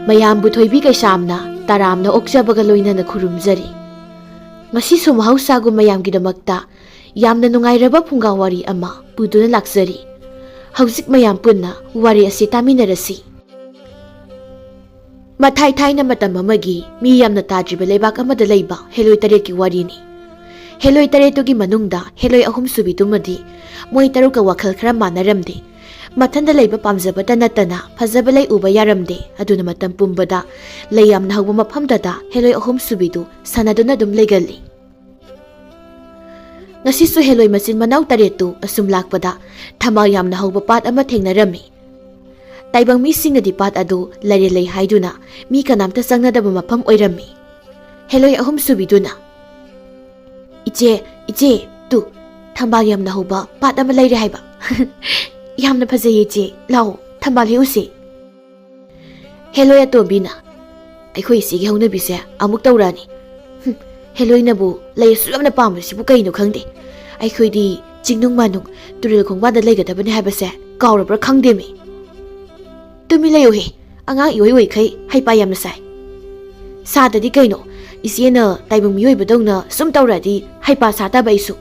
ꯃꯌꯥꯝꯕꯨ ꯊꯣꯏꯕꯤ ꯀꯩꯁꯥꯝꯅ ꯇꯔꯥꯝꯅ ꯑꯣꯛꯆꯕꯒ ꯂꯣꯏꯅꯅ ꯈꯨꯔꯨꯝꯖꯔꯤ꯫ ꯉꯁꯤꯁꯨ ꯃꯍꯧꯁꯥꯒꯨꯝ ꯃꯌꯥꯝꯒꯤꯗꯃꯛꯇ ꯌꯥꯝꯅ ꯅꯨꯡꯉꯥꯏꯔꯕ ꯐꯨꯡꯒꯥ ꯋꯥꯔꯤ ꯑꯃ ꯄꯨꯗꯨꯅ ꯂꯥꯛꯆꯔꯤ꯫ ꯍꯧꯖꯤꯛ ꯃꯌꯥꯝ ꯄꯨꯟꯅ ꯋꯥꯔꯤ ꯑꯁꯤ ꯇꯥꯃꯤꯟꯅꯔꯁꯤ꯫ ꯃꯊꯥꯏ ꯊꯥꯏꯅ ꯃꯇꯝ ꯑꯃꯒꯤ ꯃꯤ ꯌꯥꯝꯅ ꯇꯥꯗ꯭ꯔꯤꯕ ꯂꯩꯕꯥꯛ ꯑꯃꯗ ꯂꯩꯕ ꯍꯦꯂꯣꯏ ꯇꯔꯦꯠꯀꯤ ꯋꯥꯔꯤꯅꯤ꯫ ꯍꯦꯂꯣꯏ ꯇꯔꯦꯠꯇꯨꯒꯤ ꯃꯅꯨꯡꯗ ꯍꯦꯂꯣꯏ ꯑꯍꯨꯝ ꯁꯨꯕꯤꯗꯨꯃꯗꯤ ꯃꯣꯏ ꯇꯔꯨꯛꯀ ꯋꯥꯈꯜ ꯈꯔ ꯃꯥꯟꯅꯔꯝꯗꯦ꯫ ꯃꯊꯟꯗ ꯂꯩꯕ ꯄꯥꯝꯖꯕꯇ ꯅꯠꯇꯅ ꯐꯖꯕ ꯂꯩ ꯎꯕ ꯌꯥꯔꯝꯗꯦ꯫ ꯑꯗꯨꯅ ꯃꯇꯝ ꯄꯨꯝꯕꯗ ꯂꯩ ꯌꯥꯝꯅ ꯍꯧꯕ ꯃꯐꯝꯗꯇ ꯍꯦꯂꯣꯏ ꯑꯍꯨꯝ ꯁꯨꯕꯤꯗꯨ ꯁꯥꯟꯅꯗꯨꯅ ꯑꯗꯨꯝ ꯂꯩꯒꯜꯂꯤ꯫ ꯉꯁꯤꯁꯨ ꯍꯦꯂꯣꯏ ꯃꯆꯤꯟ ꯃꯅꯥꯎ ꯇꯔꯦꯠꯇꯨ ꯑꯁꯨꯝ ꯂꯥꯛꯄꯗ ꯊꯝꯕꯥꯜ ꯌꯥꯝꯅ ꯍꯧꯕ ꯄꯥꯠ ꯑꯃ ꯊꯦꯡꯅꯔꯝꯃꯤ꯫ ꯇꯥꯏꯕꯪ ꯃꯤꯁꯤꯡꯅꯗꯤ ꯄꯥꯠ ꯑꯗꯨ ꯂꯩꯔꯦ ꯂꯩ ꯍꯥꯏꯗꯨꯅ ꯃꯤ ꯀꯅꯥꯝꯇ ꯆꯪꯅꯗꯕ ꯃꯐꯝ ꯑꯣꯏꯔꯝꯃꯤ꯫ ꯍꯦꯂꯣꯏ ꯑꯍꯨꯝ ꯁꯨꯕꯤꯗꯨꯅ ꯏꯆꯦ ꯇꯨ ꯊꯝꯕꯥꯜ ꯌꯥꯝꯅ ꯍꯧꯕ ꯄꯥꯠ ꯑꯃ ꯂꯩꯔꯦ ꯍꯥꯏꯕ꯫ ꯌꯥꯝꯅ ꯐꯖꯩꯌꯦ ꯏꯆꯦ, ꯂꯥꯛꯑꯣ ꯊꯝꯕꯥꯜ ꯍꯦꯛꯎꯁꯦ꯫ ꯍꯦꯂꯣꯏ ꯑꯇꯣꯝꯕꯤꯅ ꯑꯩꯈꯣꯏ ꯏꯆꯦꯒꯤ ꯍꯧꯅꯕꯤꯁꯦ ꯑꯃꯨꯛ ꯇꯧꯔꯛꯑꯅꯤ꯫ ꯍꯦꯂꯣꯏꯅꯕꯨ ꯂꯩ ꯑꯁꯨꯛ ꯌꯥꯝꯅ ꯄꯥꯝꯕꯁꯤꯕꯨ ꯀꯩꯅꯣ ꯈꯪꯗꯦ꯫ ꯑꯩꯈꯣꯏꯗꯤ ꯆꯤꯡꯅꯨꯡ ꯃꯥꯅꯨꯡ ꯇꯨꯔꯦꯜ ꯈꯣꯡꯕꯥꯟꯗ ꯂꯩꯒꯗꯕꯅꯤ ꯍꯥꯏꯕꯁꯦ ꯀꯥꯎꯔꯕ꯭ꯔꯥ ꯈꯪꯗꯦꯃꯤ꯫ ꯇꯨꯃꯤꯟ ꯂꯩꯌꯨꯍꯦ, ꯑꯉꯥꯡ ꯏꯑꯣꯏ ꯑꯣꯏꯈꯩ ꯍꯩꯄꯥ ꯌꯥꯝꯅ ꯁꯥꯏ꯫ ꯁꯥꯗꯗꯤ ꯀꯩꯅꯣ, ꯏꯆꯦꯅ ꯇꯥꯏꯕꯪ ꯃꯤꯑꯣꯏꯕꯗꯧꯅ ꯁꯨꯝ ꯇꯧꯔꯛꯑꯗꯤ ꯍꯩꯄꯥ ꯁꯥꯗꯕ ꯑꯩꯁꯨ꯫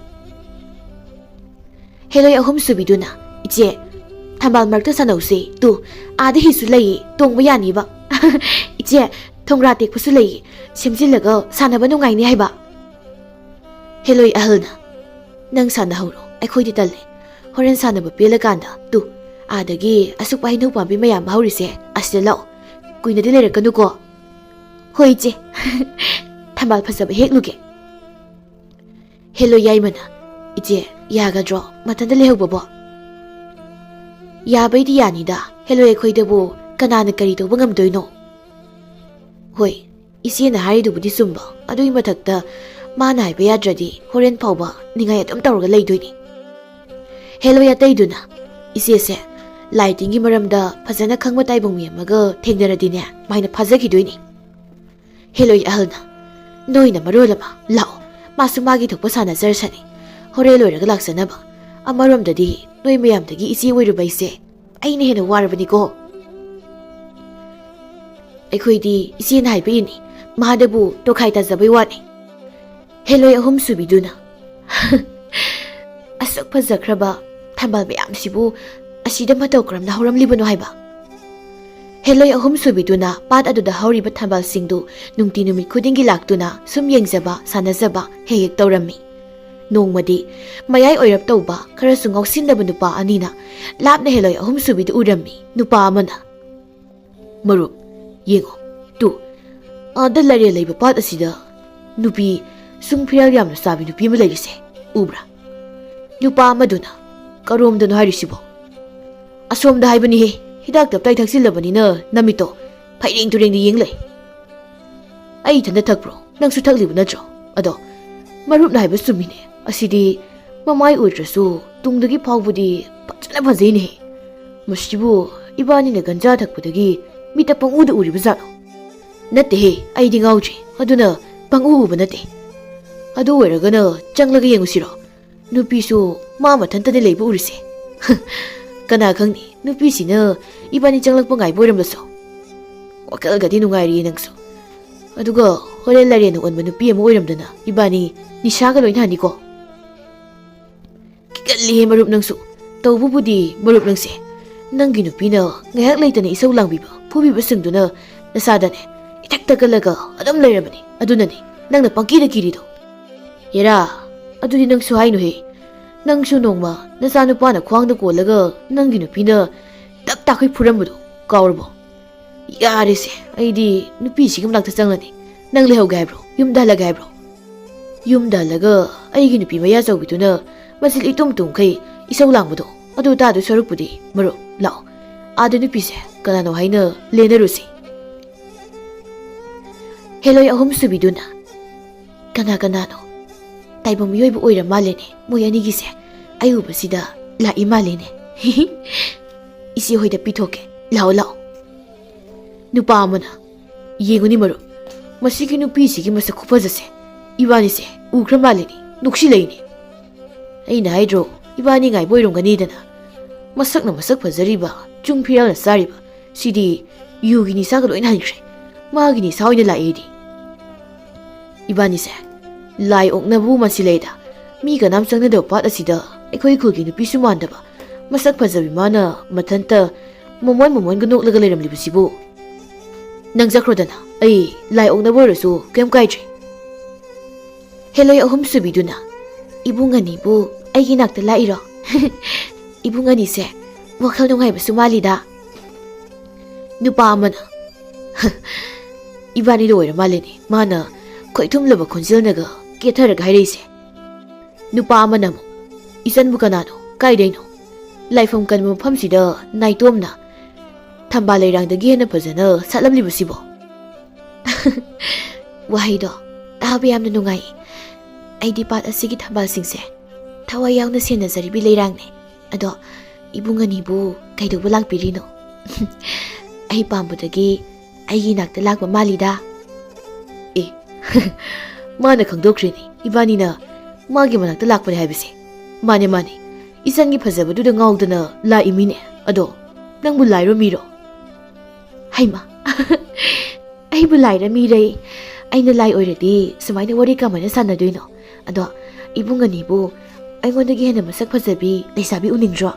ꯍꯦꯂꯣꯏ ꯑꯍꯨꯝ ꯁꯨꯕꯤꯗꯨꯅ ꯏꯆꯦ ꯊꯝꯕꯥꯜ ꯃꯔꯛꯇ ꯁꯥꯟꯅꯧꯁꯦ, ꯇꯨ ꯑꯥꯗ ꯍꯤꯁꯨ ꯂꯩꯌꯦ, ꯇꯣꯡꯕ ꯌꯥꯅꯤꯕ꯫ ꯏꯆꯦ ꯊꯣꯡꯒ꯭ꯔꯥ ꯇꯦꯛꯄꯁꯨ ꯂꯩꯌꯦ, ꯁꯦꯝꯖꯤꯜꯂꯒ ꯁꯥꯟꯅꯕ ꯅꯨꯡꯉꯥꯏꯅꯤ ꯍꯥꯏꯕ꯫ ꯍꯦꯂꯣꯏ ꯑꯍꯜꯅ ꯅꯪ ꯁꯥꯟꯅꯍꯧꯔꯣ, ꯑꯩꯈꯣꯏꯗꯤ ꯇꯜꯂꯦ꯫ ꯍꯣꯔꯦꯟ ꯁꯥꯟꯅꯕ ꯄꯦꯜꯂꯀꯥꯟꯗ ꯇꯨ ꯑꯥꯗꯒꯤ ꯑꯁꯨꯛꯄ ꯍꯩꯅꯧ ꯄꯥꯝꯕꯤ ꯃꯌꯥꯝ ꯍꯧꯔꯤꯁꯦ ꯑꯁꯤꯗ ꯂꯥꯛꯑꯣ, ꯀꯨꯏꯅꯗꯤ ꯂꯩꯔꯛꯀꯅꯨꯀꯣ꯫ ꯍꯣꯏ ꯏꯆꯦ, ꯊꯝꯕꯥꯜ ꯐꯖꯕ ꯍꯦꯛꯂꯨꯒꯦ꯫ ꯍꯦꯂꯣꯏ ꯌꯥꯏꯃꯅ ꯏꯆꯦ ꯌꯥꯒꯗ꯭ꯔꯣ ꯃꯊꯟꯇ ꯂꯩꯍꯧꯕꯕꯣ? ꯌꯥꯕꯩꯗꯤ ꯌꯥꯅꯤꯗ, ꯍꯦꯂꯣꯏ ꯑꯩꯈꯣꯏꯗꯕꯨ ꯀꯅꯥꯅ ꯀꯔꯤ ꯇꯧꯕ ꯉꯝꯗꯣꯏꯅꯣ? ꯍꯣꯏ ꯏꯆꯦꯅ ꯍꯥꯏꯔꯤꯗꯨꯕꯨꯗꯤ ꯆꯨꯝꯕ, ꯑꯗꯨꯒꯤ ꯃꯊꯛꯇ ꯃꯥꯅ ꯍꯥꯏꯕ ꯌꯥꯗ꯭ꯔꯗꯤ ꯍꯣꯔꯦꯟ ꯐꯥꯎꯕ ꯅꯤꯡꯉꯥꯏ ꯑꯗꯨꯝ ꯇꯧꯔꯒ ꯂꯩꯗꯣꯏꯅꯤ꯫ ꯍꯦꯂꯣꯏ ꯑꯇꯩꯗꯨꯅ ꯏꯆꯦꯁꯦ ꯂꯥꯏ ꯇꯤꯟꯒꯤ ꯃꯔꯝꯗ ꯐꯖꯅ ꯈꯪꯕ ꯇꯥꯏꯕꯪ ꯃꯤ ꯑꯃꯒ ꯊꯦꯡꯅꯔꯗꯤꯅꯦ ꯃꯥꯏꯅ ꯐꯥꯖꯈꯤꯗꯣꯏꯅꯤ꯫ ꯍꯦꯂꯣꯏ ꯑꯍꯜꯅ ꯅꯣꯏꯅ ꯃꯔꯣꯜ ꯑꯃ ꯂꯥꯛꯑꯣ, ꯃꯥꯁꯨ ꯃꯥꯒꯤ ꯊꯣꯛꯄ ꯁꯥꯟꯅꯖꯔꯁꯅꯤ, ꯍꯣꯔꯦꯟ ꯂꯣꯏꯔꯒ ꯂꯥꯛꯆꯅꯕ꯫ ꯑꯃꯔꯣꯝꯗꯗꯤ ꯅꯣꯏ ꯃꯌꯥꯝꯗꯒꯤ ꯏꯆꯦ ꯑꯣꯏꯔꯨꯕ ꯑꯩꯁꯦ ꯑꯩꯅ ꯍꯦꯟꯅ ꯋꯥꯔꯕꯅꯤꯀꯣ꯫ ꯑꯩꯈꯣꯏꯗꯤ ꯏꯆꯦꯅ ꯍꯥꯏꯕ ꯏꯅꯤ, ꯃꯥꯗꯕꯨ ꯇꯣꯈꯥꯏ ꯇꯥꯖꯕꯩ ꯋꯥꯅꯤ꯫ ꯍꯦꯂꯣꯏ ꯑꯍꯨꯝ ꯁꯨꯕꯤꯗꯨꯅ ꯑꯁꯨꯛ ꯐꯖꯈ꯭ꯔꯕ ꯊꯝꯕꯥꯜ ꯃꯌꯥꯝꯁꯤꯕꯨ ꯑꯁꯤꯗ ꯃꯇꯧ ꯀꯔꯝꯅ ꯍꯧꯔꯝꯂꯤꯕꯅꯣ ꯍꯥꯏꯕ꯫ ꯍꯦꯂꯣꯏ ꯑꯍꯨꯝ ꯁꯨꯕꯤꯗꯨꯅ ꯄꯥꯠ ꯑꯗꯨꯗ ꯍꯧꯔꯤꯕ ꯊꯝꯕꯥꯜꯁꯤꯡꯗꯨ ꯅꯨꯡꯇꯤ ꯅꯨꯃꯤꯠ ꯈꯨꯗꯤꯡꯒꯤ ꯂꯥꯛꯇꯨꯅ ꯁꯨꯝ ꯌꯦꯡꯖꯕ ꯁꯥꯟꯅꯖꯕ ꯍꯦꯛ ꯍꯦꯛ ꯇꯧꯔꯝꯃꯤ꯫ ꯅꯣꯡꯃꯗꯤ ꯃꯌꯥꯏ ꯑꯣꯏꯔꯞ ꯇꯧꯕ ꯈꯔꯁꯨ ꯉꯥꯎꯁꯤꯟꯅꯕ ꯅꯨꯄꯥ ꯑꯅꯤꯅ ꯂꯥꯞꯅ ꯍꯦꯂꯣꯏ ꯑꯍꯨꯝ ꯁꯨꯕꯤꯗꯨ ꯎꯔꯝꯃꯤ꯫ ꯅꯨꯄꯥ ꯑꯃꯅ ꯃꯔꯨꯞ ꯌꯦꯡꯉꯣ, ꯇꯨ ꯑꯥꯗ ꯂꯩꯔꯦ ꯂꯩꯕ ꯄꯥꯠ ꯑꯁꯤꯗ ꯅꯨꯄꯤ ꯁꯨꯡ ꯐꯤꯔꯥꯜ ꯌꯥꯝꯅ ꯆꯥꯕꯤ ꯅꯨꯄꯤ ꯑꯃ ꯂꯩꯔꯤꯁꯦ ꯎꯕ꯭ꯔꯥ? ꯅꯨꯄꯥ ꯑꯃꯗꯨꯅ ꯀꯔꯣꯝꯗꯅꯣ ꯍꯥꯏꯔꯤꯁꯤꯕꯣ? ꯑꯁꯣꯝꯗ ꯍꯥꯏꯕꯅꯤꯍꯦ, ꯍꯤꯗꯥꯛ ꯇꯞꯇꯥꯏ ꯊꯛꯆꯤꯜꯂꯕꯅꯤꯅ ꯅꯃꯤꯠꯇꯣ ꯐꯩꯔꯦꯡ ꯇꯨꯔꯦꯡꯗ ꯌꯦꯡ ꯂꯩ꯫ ꯑꯩ ꯏꯊꯟꯇ ꯊꯛꯄ꯭ꯔꯣ? ꯅꯪꯁꯨ ꯊꯛꯂꯤꯕ ꯅꯠꯇ꯭ꯔꯣ? ꯑꯗꯣ ꯃꯔꯨꯞꯅ ꯍꯥꯏꯕ ꯆꯨꯝꯃꯤꯅꯦ, ꯑꯁꯤꯗꯤ ꯃꯃꯥꯏ ꯑꯣꯏꯗ꯭ꯔꯁꯨ ꯇꯨꯡꯗꯒꯤ ꯐꯥꯎꯕꯗꯤ ꯐꯖꯅ ꯐꯖꯩꯅꯦꯍꯦ꯫ ꯃꯁꯤꯕꯨ ꯏꯕꯥꯅꯤꯅ ꯒꯟꯖꯥ ꯊꯛꯄꯗꯒꯤ ꯃꯤꯠꯇ ꯄꯪꯎꯗ ꯎꯔꯤꯕ ꯖꯥꯠꯂꯣ? ꯅꯠꯇꯦꯍꯦ, ꯑꯩꯗꯤ ꯉꯥꯎꯗ꯭ꯔꯤ, ꯑꯗꯨꯅ ꯄꯪꯎ ꯎꯕ ꯅꯠꯇꯦ꯫ ꯑꯗꯨ ꯑꯣꯏꯔꯒꯅ ꯆꯪꯂꯒ ꯌꯦꯡꯉꯨꯁꯤꯔꯣ? ꯅꯨꯄꯤꯁꯨ ꯃꯥ ꯃꯊꯟꯇꯗꯤ ꯂꯩꯕ ꯎꯔꯤꯁꯦ꯫ ꯀꯅꯥ ꯈꯪꯅꯤ, ꯅꯨꯄꯤꯁꯤꯅ ꯏꯕꯥꯅꯤ ꯆꯪꯂꯛꯄ ꯉꯥꯏꯕ ꯑꯣꯏꯔꯝꯕꯁꯨ꯫ ꯋꯥꯈꯜꯒꯗꯤ ꯅꯨꯡꯉꯥꯏꯔꯤꯌꯦ ꯅꯪꯁꯨ꯫ ꯑꯗꯨꯒ ꯍꯣꯔꯦꯟ ꯂꯥꯏꯔꯦꯟꯅ ꯑꯣꯟꯕ ꯅꯨꯄꯤ ꯑꯃ ꯑꯣꯏꯔꯝꯗꯅ ꯏꯕꯥꯅꯤ ꯅꯤꯁꯥꯒ ꯂꯣꯏꯅ ꯍꯅꯤꯀꯣ꯫ ꯀꯤꯒꯜꯂꯤꯍꯦ ꯃꯔꯨꯞ ꯅꯪꯁꯨ꯫ ꯇꯧꯕꯕꯨꯗꯤ ꯃꯔꯨꯞ ꯅꯪꯁꯦ ꯅꯪꯒꯤ ꯅꯨꯄꯤꯅ ꯉꯥꯏꯍꯥꯛ ꯂꯩꯇꯅ ꯏꯁꯧ ꯂꯥꯡꯕꯤꯕ ꯐꯨꯕꯤꯕꯁꯤꯡꯗꯨꯅ ꯅꯁꯥꯗꯅꯦ ꯏꯊꯛ ꯊꯛꯀꯠꯂꯒ ꯑꯗꯨꯝ ꯂꯩꯔꯕꯅꯤ, ꯑꯗꯨꯅꯅꯤ ꯅꯪꯅ ꯄꯪꯀꯤꯗ ꯀꯤꯔꯤꯗꯣ꯫ ꯌꯦꯔꯥ, ꯑꯗꯨꯗꯤ ꯅꯪꯁꯨ ꯍꯥꯏꯅꯨꯍꯦ꯫ ꯅꯪꯁꯨ ꯅꯣꯡꯃ ꯅꯆꯥ ꯅꯨꯄꯥꯅ ꯈ꯭ꯋꯥꯡꯗ ꯀꯣꯜꯂꯒ ꯅꯪꯒꯤ ꯅꯨꯄꯤꯅ ꯇꯞ ꯇꯥꯈꯩ ꯐꯨꯔꯝꯕꯗꯣ ꯀꯥꯎꯔꯕꯣ? ꯌꯥꯔꯦꯁꯦ, ꯑꯩꯗꯤ ꯅꯨꯄꯤꯁꯤꯒꯤ ꯃꯅꯥꯛꯇ ꯆꯪꯂꯅꯤ꯫ ꯅꯪ ꯂꯩꯍꯧꯒꯦ ꯍꯥꯏꯕ꯭ꯔꯣ? ꯌꯨꯝꯗ ꯍꯜꯂꯒꯦ ꯍꯥꯏꯕ꯭ꯔꯣ? ꯌꯨꯝꯗ ꯍꯜꯂꯒ ꯑꯩꯒꯤ ꯅꯨꯄꯤ ꯃꯌꯥ ꯆꯧꯕꯤꯗꯨꯅ ꯃꯆꯤꯜ ꯏꯇꯨꯝ ꯇꯨꯝꯈꯩ ꯏꯁꯧ ꯂꯥꯡꯕꯗꯣ ꯑꯗꯨ ꯇꯥꯗꯣꯏ ꯁꯔꯨꯛꯄꯨꯗꯤ ꯃꯔꯨꯞ ꯂꯥꯛꯑꯣ, ꯑꯥꯗ ꯅꯨꯄꯤꯁꯦ ꯀꯅꯥꯅꯣ ꯍꯥꯏꯅ ꯂꯦꯟꯅꯔꯨꯁꯤ꯫ ꯍꯦꯂꯣꯏ ꯑꯍꯨꯝ ꯁꯨꯕꯤꯗꯨꯅ ꯀꯅꯥꯅꯣ? ꯇꯥꯏꯕꯪ ꯃꯤꯑꯣꯏꯕ ꯑꯣꯏꯔ ꯃꯥꯜꯂꯦꯅꯦ ꯃꯣꯏ ꯑꯅꯤꯒꯤꯁꯦ, ꯑꯩ ꯎꯕꯁꯤꯗ ꯂꯥꯛꯏ ꯃꯥꯜꯂꯦꯅꯦ꯫ ꯏꯆꯦ ꯍꯣꯏꯗ ꯄꯤꯊꯣꯛꯀꯦ, ꯂꯥꯛꯑꯣ ꯂꯥꯛꯑꯣ꯫ ꯅꯨꯄꯥ ꯑꯃꯅ ꯌꯦꯡꯉꯨꯅꯤ ꯃꯔꯨꯞ, ꯃꯁꯤꯒꯤ ꯅꯨꯄꯤꯁꯤꯒꯤ ꯃꯁꯛ ꯈꯨꯐꯖꯁꯦ ꯏꯕꯥꯅꯤꯁꯦ ꯎꯈ꯭ꯔ ꯃꯥꯜꯂꯦꯅꯤ, ꯅꯨꯡꯁꯤꯂꯩꯅꯤ꯫ ꯑꯩꯅ ꯍꯥꯏꯗ꯭ꯔꯣ ꯏꯕꯥꯅꯤ ꯉꯥꯏꯕ ꯑꯣꯏꯔꯝꯒꯅꯤꯗꯅ꯫ ꯃꯁꯛꯅ ꯃꯁꯛ ꯐꯖꯔꯤꯕ ꯆꯨꯡ ꯐꯤꯔꯥꯜꯅ ꯆꯥꯔꯤꯕ ꯁꯤꯗꯤ ꯌꯨꯒꯤ ꯅꯤꯁꯥꯒ ꯂꯣꯏꯅ ꯍꯟꯈ꯭ꯔꯦ ꯃꯥꯒꯤ ꯅꯤꯁꯥ ꯑꯣꯏꯅ ꯂꯥꯛꯑꯦꯗꯤ ꯏꯕꯥꯅꯤꯁꯦ ꯂꯥꯏ ꯑꯣꯛꯅꯕꯨ ꯃꯁꯤꯂꯩꯗ ꯃꯤ ꯀꯅꯥꯝ ꯆꯪꯅꯗꯕ ꯄꯥꯠ ꯑꯁꯤꯗ ꯑꯩꯈꯣꯏ ꯈꯨꯜꯒꯤ ꯅꯨꯄꯤꯁꯨ ꯃꯥꯟꯗꯕ ꯃꯁꯛ ꯐꯖꯕꯤ ꯃꯥꯅ ꯃꯊꯟꯇ ꯃꯣꯃꯣꯟꯒ ꯅꯣꯛꯂꯒ ꯂꯩꯔꯝꯂꯤꯕꯁꯤꯕꯨ ꯅꯪ ꯆꯠꯈ꯭ꯔꯣꯗꯅ ꯑꯩ ꯂꯥꯏ ꯑꯣꯛꯅꯕ ꯑꯣꯏꯔꯁꯨ ꯀꯩꯝ ꯀꯥꯏꯗ꯭ꯔꯦ ꯍꯦꯂꯣꯏ ꯑꯍꯨꯝ ꯁꯨꯕꯤꯗꯨꯅ ꯏꯕꯨꯡ ꯑꯅꯤꯕꯨ ꯑꯩꯒꯤ ꯅꯥꯛꯇ ꯂꯥꯛꯏꯔꯣ ꯏꯕꯨꯡ ꯑꯅꯤꯁꯦ ꯋꯥꯈꯜ ꯅꯨꯡꯉꯥꯏꯕꯁꯨ ꯃꯥꯜꯂꯤꯗ ꯅꯨꯄꯥ ꯑꯃꯅ 이반이도 오히려 말레니 마나 거이tumlaba khonjelnaga ketharaga hairese nupa amana mu isanbu kanano kaidaino laifam kanmu phamsida naitomna thamba leirangdagi hena phajana satlamlibasibo wahaido tabe yamna nungai aidi pat asigi thambal singse thawai yauna senazaribi leirangne ado ibungani bu kaidobu lakpirino ai pambudagi aigi nakta lakba malida e mana khangdokhreni ibanina magi manakta lakpane haibise mane isangi phajabaduda ngaudana la imine ado nangbu lairo miro haima aibu laira mire aina lai oiradi sumaina wari kamana sanadoino ado ibungani bu aingondagi hena masak phajabi leisabi uningro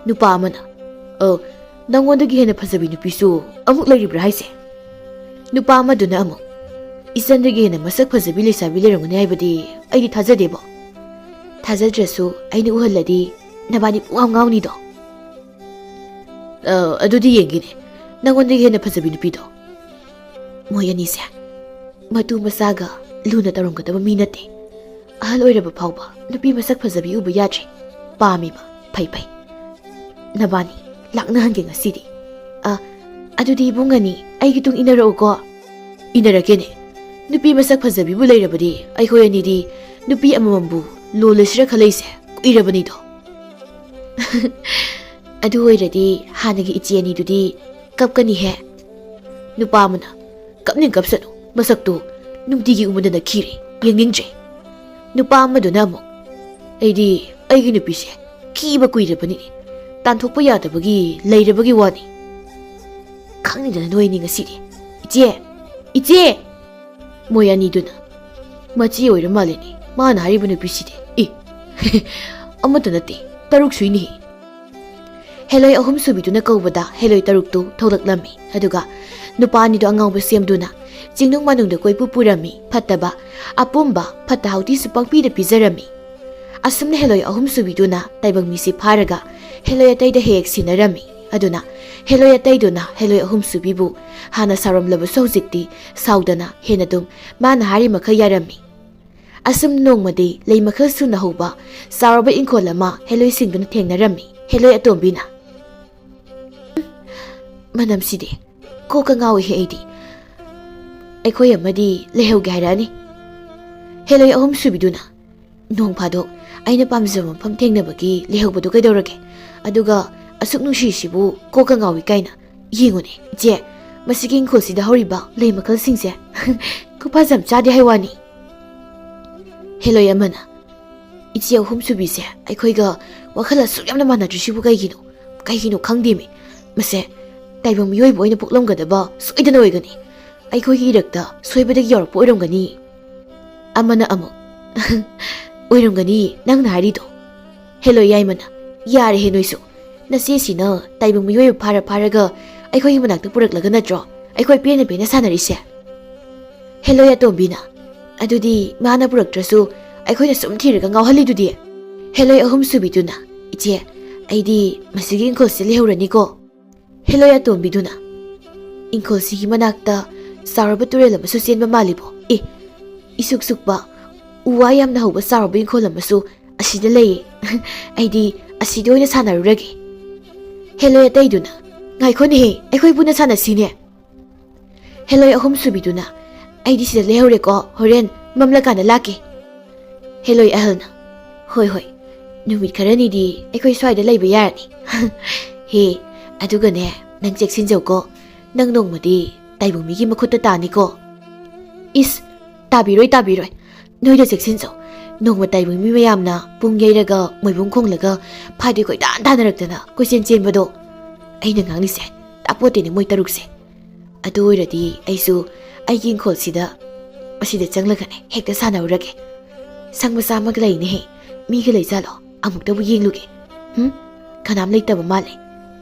nupa amana nangondagi hena phajabi nupisu amuk lairibra haise nupa amaduna amuk isandagi hena masak phajabi leisabi leirangani haibadi aidi thajadebo thajadresu aina uhalladi nabani puam ngawni do adudi yengine nangondagi hena phajabi nupido moyani se matu masaga luna tarongkadaba mi nate ahal oiraba phawba nupi masak phajabi uba yadre pamiba phai nabani lakna hange ngasidi adudi ibungani aigi tung inarauko inarakene nupi masak phajabi bu leirabadi aikhoi anidi nupi amamambu lolesira khaleise kuirabani do adu oiradi hanagi ichiani dudi kapkani he nupa amana kapning kapsanu masaktu nungtigi umudana khire yengningje nupa amaduna amuk aigi nupi se kiba kuirabani tanthokpa yadabagi leirabagi wani khangnidana noini ngasidi iche moyani duna machi oira maleni mana haribu nupi side amata nate taruk suini heloi ahum subiduna kaubada heloi taruk tu tholaklami aduga nupani do angawba semduna jingnung manungda koipu purami phattaba apumba phatta hauti supangpi da pijarami asumna heloi ahum subiduna taibang misi pharaga heloi ataida hek sinarami aduna heloi ataiduna heloi ahum subibu hana saramlaba sojikti saudana henadum mana hari makha yarami asum nongmadi lei makha suna hoba saraba inkolama heloi singduna thengnarami heloi atombina manam side ko ka ngawi he aidi aikhoi amadi lehauge hairani heloi ahum subiduna nong phado aina pamjaba mafam thengnabagi lehaubadu kaidorage aduga asuk nushisibu ko ka ngawi kaina yengone je masigi khosida horiba lei makal singse kupajam chadi haiwani heloi amana ichi ahum subise aikhoiga wakhala suryamna manadrisibu kaigino khangdemi mase taibam yoi boina poklamgadaba soidana oigani aikhoigi irakta soibadagi yorpo oiramgani amana amu oiramgani nangna harido heloi yaimana yare he noisu nase sina taibam yoi pharaga aikhoigi manakta puraklaga natro aikoi pena sanarise heloi atombina adudi mana puraktrasu aikhoina sum thiraga ngawhalidudi heloi ahum subiduna iche aidi masigi inkolsi lehurani ko heloi atombiduna inkolsi manakta saraba turela masu senba malibo isuk sukba uwa yamna hoba saraba inkola masu asida lei aidi asida oina sanarurage heloi ataiduna ngaikhone he aikhoi buna sana sine heloi ahum subiduna aidi sida lehure ko horen mamla kana lake heloi ahalna hoi numit kharani di aikhoi swaida leiba yarani he aduga ne nang cheksin jauko nang nongmadi taibumi gi makhutta tani ko is tabiroi noida cheksin jau nongma taibumi mayamna pung yeiraga moibung khonglaga phadi koi dan danaraktana koisen chenbado aina ngangni se ꯇꯥꯄꯣꯇꯦꯅꯦ ꯃꯣꯏ ꯇꯔꯨꯛꯁꯦ ꯑꯗꯨ ꯑꯣꯏꯔꯗꯤ ꯑꯩꯁꯨ ꯑꯩꯒꯤ ꯏꯪꯈꯣꯜꯁꯤꯗ ꯑꯁꯤꯗ ꯆꯪꯂꯒꯅꯦ ꯍꯦꯛꯇ ꯁꯥꯟꯅꯔꯨꯔꯒꯦ ꯁꯪ ꯃꯆꯥ ꯑꯃꯒ ꯂꯩꯅꯦꯍꯦ ꯃꯤꯒ ꯂꯩꯖꯥꯠꯂꯣ ꯑꯃꯨꯛꯇꯕꯨ ꯌꯦꯡꯂꯨꯒꯦ ꯀꯅꯥꯝ ꯂꯩꯇꯕ ꯃꯥꯜꯂꯦ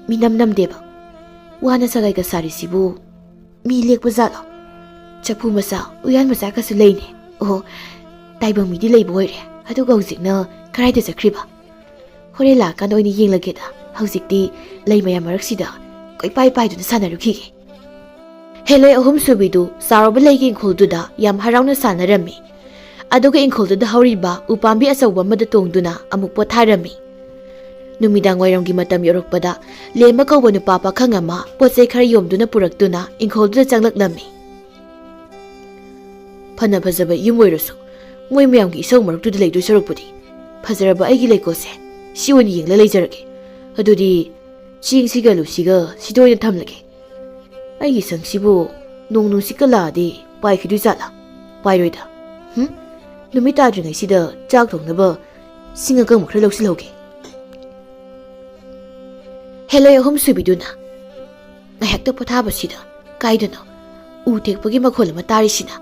ꯃꯤ ꯅꯝꯗꯦꯕ ꯋꯥꯅ ꯁꯒꯥꯏꯒ ꯁꯥꯔꯤꯁꯤꯕꯨ ꯃꯤ ꯂꯦꯛꯄ ꯖꯥꯠꯂꯣ ꯆꯐꯨ ꯃꯆꯥ ꯎꯌꯥꯟ ꯃꯆꯥꯒꯁꯨ ꯂꯩꯅꯦ ꯑꯣ ꯇꯥꯏꯕꯪ ꯃꯤꯗꯤ ꯂꯩꯕ ꯑꯣꯏꯔꯦ ꯑꯗꯨꯒ ꯍꯧꯖꯤꯛꯅ ꯀꯗꯥꯏꯗ ꯆꯠꯈ꯭ꯔꯤꯕ ꯍꯣꯔꯦꯟ ꯂꯥꯛꯀꯥꯟꯗ ꯑꯣꯏꯅ ꯌꯦꯡꯂꯒꯦꯗ ꯍꯧꯖꯤꯛꯇꯤ ꯂꯩ ꯃꯌꯥꯝ ꯃꯔꯛꯁꯤꯗ ꯀꯣꯏꯄꯥꯏ ꯄꯥꯏꯗꯨꯅ ꯁꯥꯟꯅꯔꯨꯈꯤꯒꯦ ꯍꯦꯂꯣꯏ ꯑꯍꯨꯝ ꯁꯨꯕꯤꯗꯨ ꯆꯥꯎꯔꯕ ꯂꯩꯒꯤ ꯏꯪꯈꯣꯜꯗꯨꯗ ꯌꯥꯝ ꯍꯔꯥꯎꯅ ꯁꯥꯟꯅꯔꯝꯃꯤ ꯑꯗꯨꯒ ꯏꯪꯈꯣꯜꯗꯨꯗ ꯍꯧꯔꯤꯕ ꯎꯄꯥꯝꯕꯤ ꯑꯆꯧꯕ ꯑꯃꯗ ꯇꯣꯡꯗꯨꯅ ꯑꯃꯨꯛ ꯄꯣꯊꯥꯔꯝꯃꯤ ꯅꯨꯃꯤꯗꯥꯡ ꯋꯥꯏꯔꯝꯒꯤ ꯃꯇꯝ ꯌꯧꯔꯛꯄꯗ ꯂꯦꯝꯕ ꯀꯧꯕ ꯅꯨꯄꯥ ꯄꯥꯈꯪ ꯑꯃ ꯄꯣꯠꯆꯩ ꯈꯔ ꯌꯣꯝꯗꯨꯅ ꯄꯨꯔꯛꯇꯨꯅ ꯏꯪꯈꯣꯜꯗꯨꯗ ꯆꯪꯂꯛꯂꯝꯃꯤ ꯐꯅ ꯐꯖꯕ ꯌꯨꯝ ꯑꯣꯏꯔꯁꯨ ꯃꯣꯏ ꯃꯌꯥꯝꯒꯤ ꯏꯁꯧ ꯃꯔꯛꯇꯨꯗ ꯂꯩꯗꯣꯏ ꯁꯔꯨꯛꯄꯨꯗꯤ ꯐꯖꯔꯕ ꯑꯩꯒꯤ ꯂꯩꯀꯣꯜꯁꯦ ꯁꯤ ꯑꯣꯏꯅ ꯌꯦꯡꯂ ꯂꯩꯖꯔꯒꯦ ꯑꯗꯨꯗꯤ ꯆꯦꯡꯁꯤꯒ ꯂꯨꯁꯤꯒ ꯁꯤꯗ ꯑꯣꯏꯅ ꯊꯝꯂꯒꯦ ꯑꯩꯒꯤ ꯁꯪꯁꯤꯕꯨ ꯅꯣꯡ ꯅꯨꯡꯁꯤꯠꯀ ꯂꯥꯛꯑꯗꯤ ꯄꯥꯏꯈꯤꯗꯣꯏ ꯖꯥꯠꯂꯥ ꯄꯥꯏꯔꯣꯏꯗ ꯅꯨꯃꯤꯠ ꯇꯥꯗ꯭ꯔꯤꯉꯩꯁꯤꯗ ꯆꯥꯛ ꯊꯣꯡꯅꯕ ꯁꯤꯡ ꯑꯀꯪꯕ ꯈꯔ ꯂꯧꯁꯤꯜꯍꯧꯒꯦ ꯍꯦꯂꯣꯏ ꯑꯍꯨꯝ ꯁꯨꯕꯤꯗꯨꯅ ꯉꯥꯏꯍꯥꯛꯇ ꯄꯣꯊꯥꯕꯁꯤꯗ ꯀꯥꯏꯗꯅꯣ ꯎ ꯇꯦꯛꯄꯒꯤ ꯃꯈꯣꯜ ꯑꯃ ꯇꯥꯔꯤꯁꯤꯅ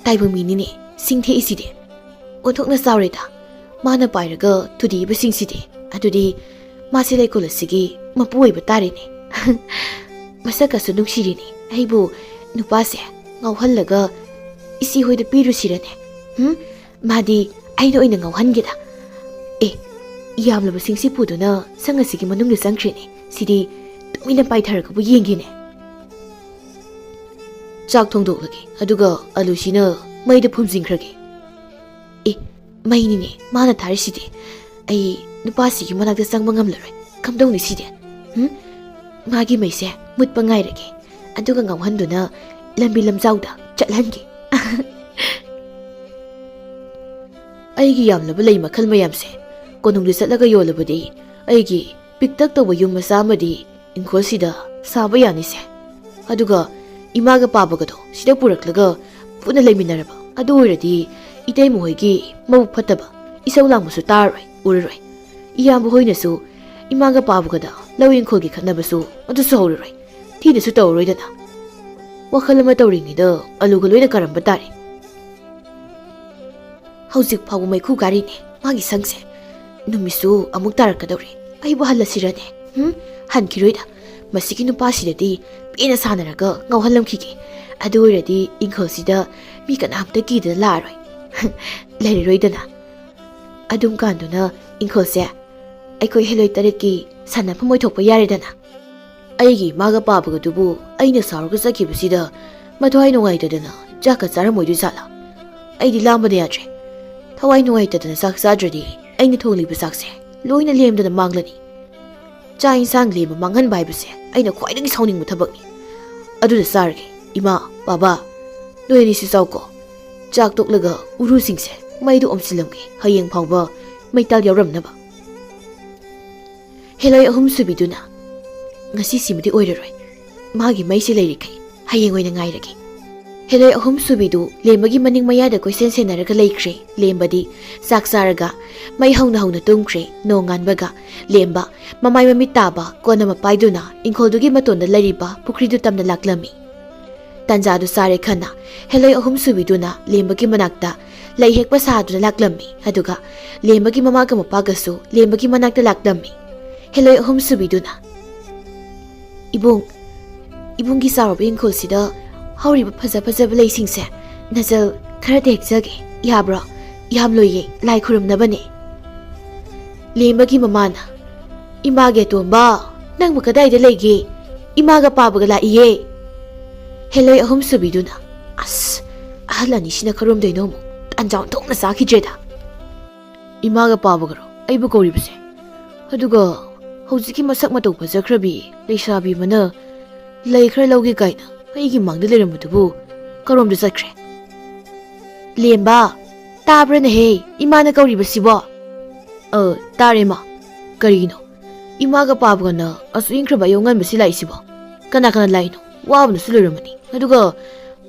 ꯇꯥꯏꯕꯪ ꯃꯤꯅꯤꯅꯦ ꯁꯤꯡ ꯊꯦꯛꯏꯁꯤꯗꯤ ꯑꯣꯟꯊꯣꯛꯅ ꯆꯥꯎꯔꯦꯗ ꯃꯥꯅ ꯄꯥꯏꯔꯒ ꯊꯨꯗꯦꯛꯏꯕꯁꯤꯡꯁꯤꯗꯤ ꯑꯗꯨꯗꯤ ꯃꯥꯁꯦ ꯂꯩꯀꯣꯜ ꯑꯁꯤꯒꯤ ꯃꯄꯨ ꯑꯣꯏꯕ ꯇꯥꯔꯦꯅꯦ ꯃꯁꯛꯀꯁꯨ ꯅꯨꯡꯁꯤꯔꯤꯅꯤ ꯑꯩꯕꯨ ꯅꯨꯄꯥꯁꯦ ꯉꯥꯎꯍꯜꯂꯒ ꯏꯆꯦ ꯍꯣꯏꯗ ꯄꯤꯔꯨꯁꯤꯔꯅꯦ ꯃꯥꯗꯤ ꯑꯩꯅ ꯑꯣꯏꯅ ꯉꯥꯎꯍꯟꯒꯦꯗ ꯌꯥꯝꯂꯕꯁꯤꯡꯁꯤ ꯄꯨꯗꯨꯅ ꯁꯪ ꯑꯁꯤꯒꯤ ꯃꯅꯨꯡꯗ ꯆꯪꯈ꯭ꯔꯦꯅꯦ ꯁꯤꯗꯤ ꯇꯨꯃꯤꯟꯅ ꯄꯥꯏꯊꯔꯒꯕꯨ ꯌꯦꯡꯒꯦꯅꯦ ꯆꯥꯛ ꯊꯣꯡꯗꯣꯛꯂꯒꯦ ꯑꯗꯨꯒ ꯑꯂꯨꯁꯤꯅ ꯃꯩꯗ ꯐꯨꯝꯖꯤꯟꯈ꯭ꯔꯒꯦ ꯃꯩꯅꯤꯅꯦ ꯃꯥꯅ ꯊꯥꯔꯤꯁꯤꯗꯤ ꯑꯩ ꯅꯨꯄꯥꯁꯤꯒꯤ ꯃꯅꯥꯛꯇ ꯆꯪꯕ ꯉꯝꯂꯔꯣꯏ ꯀꯝꯗꯧꯅꯤ ꯁꯤꯗꯤ ꯃꯥꯒꯤ ꯃꯩꯁꯦ ꯃꯨꯠꯄ ꯉꯥꯏꯔꯒꯦ ꯑꯗꯨꯒ ꯉꯥꯎꯍꯟꯗꯨꯅ ꯂꯝꯕꯤ ꯂꯝꯖꯥꯎꯗ ꯆꯠꯍꯟꯒꯦ ꯑꯩꯒꯤ ꯌꯥꯝꯂꯕ ꯂꯩ ꯃꯈꯜ ꯃꯌꯥꯝꯁꯦ ꯀꯣꯅꯨꯡꯗ ꯆꯠꯂꯒ ꯌꯣꯜꯂꯕꯗꯤ ꯑꯩꯒꯤ ꯄꯤꯛꯇꯛ ꯇꯧꯕ ꯌꯨꯝ ꯃꯆꯥ ꯑꯃꯗꯤ ꯏꯪꯈꯣꯜꯁꯤꯗ ꯁꯥꯕ ꯌꯥꯅꯤꯁꯦ ꯑꯗꯨꯒ ꯏꯃꯥꯒ ꯄꯥꯕꯒꯗꯣ ꯁꯤꯗ ꯄꯨꯔꯛꯂꯒ ꯄꯨꯟꯅ ꯂꯩꯃꯤꯟꯅꯔꯕ ꯑꯗꯨ ꯑꯣꯏꯔꯗꯤ ꯏꯇꯩꯃ ꯍꯣꯏꯒꯤ ꯃꯕꯨꯛ ꯐꯠꯇꯕ ꯏꯁꯧ ꯂꯥꯡꯕꯁꯨ ꯇꯥꯔꯔꯣꯏ ꯎꯔꯔꯣꯏ ꯏꯌꯥꯝꯕ ꯍꯣꯏꯅꯁꯨ ꯏꯃꯥꯒ ꯄꯥꯕꯒꯗ ꯂꯧ ꯏꯪꯈꯣꯜꯒꯤ ꯈꯠꯅꯕꯁꯨ ꯑꯗꯨꯁꯨ ꯍꯧꯔꯔꯣꯏ ꯊꯤꯅꯁꯨ ꯇꯧꯔꯔꯣꯏꯗꯅ ꯋꯥꯈꯜ ꯑꯃ ꯇꯧꯔꯤꯉꯩꯗ ꯑꯂꯨꯒ ꯂꯣꯏꯅ ꯀꯔꯝꯕ ꯇꯥꯔꯦ ꯍꯧꯖꯤꯛ ꯐꯥꯎꯕ ꯃꯩꯈꯨ ꯀꯥꯔꯤꯅꯦ ꯃꯥꯒꯤ ꯁꯪꯁꯦ ꯅꯨꯃꯤꯠꯁꯨ ꯑꯃꯨꯛ ꯇꯥꯔꯛꯀꯗꯧꯔꯦ ꯑꯩꯕꯨ ꯍꯜꯂꯁꯤꯔꯅꯦ ꯍꯟꯈꯤꯔꯣꯏꯗ ꯃꯁꯤꯒꯤ ꯅꯨꯄꯥꯁꯤꯗꯗꯤ ꯄꯦꯟꯅ ꯁꯥꯟꯅꯔꯒ ꯉꯥꯎꯍꯜꯂꯝꯈꯤꯒꯦ ꯑꯗꯨ ꯑꯣꯏꯔꯗꯤ ꯏꯪꯈꯣꯜꯁꯤꯗ ꯃꯤ ꯀꯅꯥꯝꯇ ꯀꯤꯗꯅ ꯂꯥꯛꯑꯔꯣꯏ ꯂꯩꯔꯔꯣꯏꯗꯅ ꯑꯗꯨꯝ ꯀꯥꯟꯗꯨꯅ ꯏꯪꯈꯣꯜꯁꯦ ꯑꯩꯈꯣꯏ ꯍꯦꯂꯣꯏ ꯇꯔꯦꯠꯀꯤ ꯁꯥꯟꯅꯐꯝ ꯑꯣꯏꯊꯣꯛꯄ ꯌꯥꯔꯦꯗꯅ ꯑꯩꯒꯤ ꯏꯃꯥꯒ ꯄꯥꯕꯒꯗꯨꯕꯨ ꯑꯩꯅ ꯁꯥꯎꯔꯒ ꯆꯠꯈꯤꯕꯁꯤꯗ ꯃꯊ꯭ꯋꯥꯏ ꯅꯨꯡꯉꯥꯏꯇꯗꯅ ꯆꯥꯛꯀ ꯆꯥꯔꯝꯃꯣꯏꯗꯣꯏ ꯖꯥꯠꯂꯥ ꯑꯩꯗꯤ ꯂꯥꯝꯕꯅ ꯌꯥꯗ꯭ꯔꯦ ꯊꯋꯥꯏ ꯅꯨꯡꯉꯥꯏꯇꯗꯅ ꯆꯥꯛ ꯆꯥꯗ꯭ꯔꯗꯤ ꯑꯩꯅ ꯊꯣꯡꯂꯤꯕ ꯆꯥꯛꯁꯦ ꯂꯣꯏꯅ ꯂꯦꯝꯗꯅ ꯃꯥꯡꯂꯅꯤ ꯆꯥꯛ ꯏꯟꯁꯥꯡ ꯂꯦꯝꯕ ꯃꯥꯡꯍꯟꯕ ꯍꯥꯏꯕꯁꯦ ꯑꯩꯅ ꯈ꯭ꯋꯥꯏꯗꯒꯤ ꯁꯥꯎꯅꯤꯡꯕ ꯊꯕꯛꯅꯤ ꯑꯗꯨꯗ ꯆꯥꯔꯒꯦ ꯏꯃꯥ ꯕꯥꯕꯥ ꯅꯣꯏ ꯑꯅꯤꯁꯨ ꯆꯥꯎꯀꯣ ꯆꯥꯛ ꯇꯣꯛꯂꯒ ꯎꯔꯨꯁꯤꯡꯁꯦ ꯃꯩꯗ ꯑꯣꯝꯁꯤꯜꯂꯝꯒꯦ ꯍꯌꯦꯡ ꯐꯥꯎꯕ ꯃꯩꯇꯥꯜ ꯌꯥꯎꯔꯝꯅꯕ ꯍꯦꯂꯣꯏ ꯑꯍꯨꯝ ꯁꯨꯕꯤꯗꯨꯅ ꯉꯁꯤꯁꯤꯃꯗꯤ ꯑꯣꯏꯔꯔꯣꯏ ꯃꯥꯒꯤ ꯃꯩꯁꯦ ꯂꯩꯔꯤꯈꯩ ꯍꯌꯦꯡ ꯑꯣꯏꯅ ꯉꯥꯏꯔꯒꯦ ꯍꯦꯂꯣꯏ ꯑꯍꯨꯝ ꯁꯨꯕꯤꯗꯨ ꯂꯦꯝꯕꯒꯤ ꯃꯅꯤꯡ ꯃꯌꯥꯗ ꯀꯣꯏꯁꯦꯟ ꯁꯦꯟꯅꯔꯒ ꯂꯩꯈ꯭ꯔꯦ ꯂꯦꯝꯕꯗꯤ ꯆꯥꯛ ꯆꯥꯔꯒ ꯃꯩ ꯍꯧꯅ ꯍꯧꯅ ꯇꯨꯝꯈ꯭ꯔꯦ ꯅꯣꯡꯉꯥꯟꯕꯒ ꯂꯦꯝꯕ ꯃꯃꯥꯏ ꯃꯃꯤꯠ ꯇꯥꯕ ꯀꯣꯟ ꯑꯃ ꯄꯥꯏꯗꯨꯅ ꯏꯪꯈꯣꯜꯗꯨꯒꯤ ꯃꯇꯣꯟꯗ ꯂꯩꯔꯤꯕ ꯄꯨꯈ꯭ꯔꯤꯗꯨ ꯇꯝꯅ ꯂꯥꯛꯂꯝꯃꯤ ꯇꯟꯖꯥꯗꯨ ꯆꯥꯔꯦ ꯈꯟꯅ ꯍꯦꯂꯣꯏ ꯑꯍꯨꯝ ꯁꯨꯕꯤꯗꯨꯅ ꯂꯦꯝꯕꯒꯤ ꯃꯅꯥꯛꯇ ꯂꯩ ꯍꯦꯛꯄ ꯁꯥꯗꯨꯅ ꯂꯥꯛꯂꯝꯃꯤ ꯑꯗꯨꯒ ꯂꯦꯝꯕꯒꯤ ꯃꯃꯥꯒ ꯃꯄꯥꯒꯁꯨ ꯂꯦꯝꯕꯒꯤ ꯃꯅꯥꯛꯇ ꯂꯥꯛꯂꯝꯃꯤ ꯍꯦꯂꯣꯏ ꯑꯍꯨꯝ ꯁꯨꯕꯤꯗꯨꯅ ꯏꯕꯨꯡꯒꯤ ꯆꯥꯎꯔꯕ ꯏꯪꯈꯣꯜꯁꯤꯗ ꯍꯧꯔꯤꯕ ꯐꯖ ꯐꯖꯕ ꯂꯩꯁꯤꯡꯁꯦ ꯅꯖꯜ ꯈꯔꯗ ꯍꯦꯛꯆꯒꯦ ꯌꯥꯕ꯭ꯔꯣ ꯌꯥꯝꯂꯣꯏꯌꯦ ꯂꯥꯏ ꯈꯨꯔꯨꯝꯅꯕꯅꯦ ꯂꯦꯝꯕꯒꯤ ꯃꯃꯥꯅ ꯏꯃꯥꯒꯤ ꯑꯇꯣꯝꯕ ꯅꯪꯕꯨ ꯀꯗꯥꯏꯗ ꯂꯩꯒꯦ ꯏꯃꯥꯒ ꯄꯥꯕꯒ ꯂꯥꯛꯏꯌꯦ ꯍꯦꯂꯣꯏ ꯑꯍꯨꯝ ꯁꯨꯕꯤꯗꯨꯅ ꯑꯁ ꯑꯍꯜ ꯑꯅꯤꯁꯤꯅ ꯈꯔꯨꯝꯗꯣꯏꯅꯣ ꯑꯃꯨꯛ ꯇꯥꯟꯖꯥꯎ ꯊꯣꯛꯅ ꯆꯥꯈꯤꯗ꯭ꯔꯦꯗ ꯏꯃꯥꯒ ꯄꯥꯕꯒꯔꯣ ꯑꯩꯕꯨ ꯀꯧꯔꯤꯕꯁꯦ ꯑꯗꯨꯒ ꯍꯧꯖꯤꯛꯀꯤ ꯃꯁꯛ ꯃꯇꯧ ꯐꯖꯈ꯭ꯔꯕꯤ ꯂꯩꯁꯥꯕꯤ ꯑꯃꯅ ꯂꯩ ꯈꯔ ꯂꯧꯒꯦ ꯀꯥꯏꯅ ꯑꯩꯒꯤ ꯃꯥꯡꯗ ꯂꯩꯔꯝꯕꯗꯨꯕꯨ ꯀꯔꯣꯝꯗ ꯆꯠꯈ꯭ꯔꯦ ꯂꯦꯝꯕ ꯇꯥꯕ꯭ꯔꯅꯦꯍꯦ ꯏꯃꯥꯅ ꯀꯧꯔꯤꯕꯁꯤꯕꯣ ꯇꯥꯔꯦ ꯃꯥ ꯀꯔꯤꯒꯤꯅꯣ ꯏꯃꯥꯒ ꯄꯥꯕꯒꯅ ꯑꯁꯨꯛ ꯏꯪꯈ꯭ꯔꯕ ꯑꯌꯨꯛ ꯉꯟꯕꯁꯤ ꯂꯥꯛꯏꯁꯤꯕꯣ ꯀꯅꯥ ꯂꯥꯛꯏꯅꯣ ꯋꯥꯕꯅꯁꯨ ꯂꯣꯏꯔꯝꯃꯅꯤ ꯑꯗꯨꯒ